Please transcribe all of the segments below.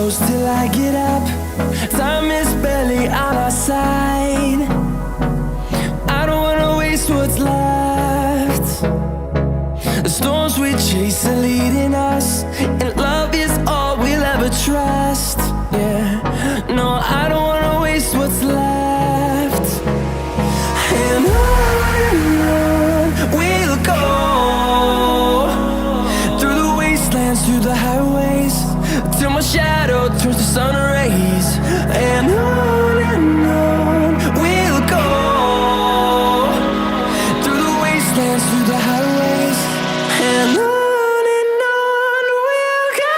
close till I get up. Time is barely on our side. I don't wanna waste what's left. The storms we chase are leading us, and love is all we'll ever trust. Yeah, no, I don't wanna waste what's left. And on we'll go, through the wastelands, through the highways, till my shadow turns to sun rays. And on we'll go, through the wastelands, through the highways, and on we'll go.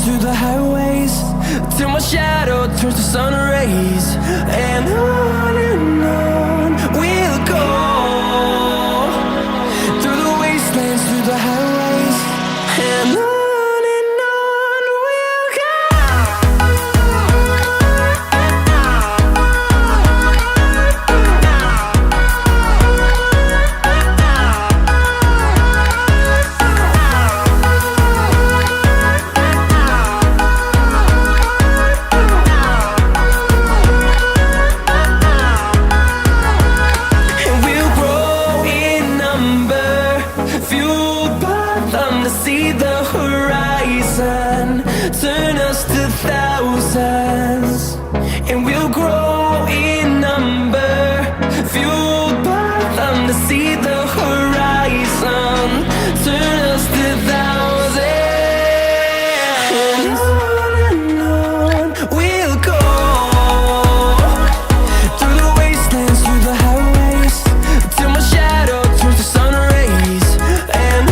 Through the highways, till my shadow turns to sun rays. And on we'll go, through the wastelands, through the highways, and on we'll go. See the horizon turn us to thousands, and we'll grow in number, fueled by them. To see the horizon turn us to thousands, and on we'll go, through the wastelands, through the highways, till my shadow turns to sun rays. And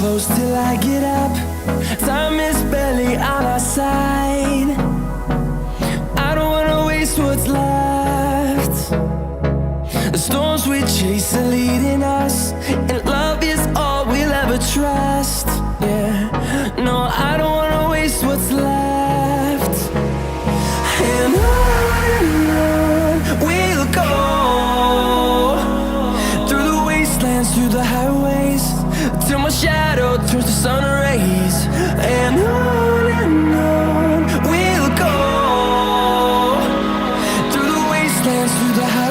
close till I get up. Time is barely on our side. I don't wanna waste what's left. The storms we chase are leading us, and love is all we'll ever trust. Yeah, no, I don't wanna waste what's left. And on we'll go, through the wastelands, through the highways, till my shadow turns to sun rays. And on we'll go, through the wastelands, through the highways.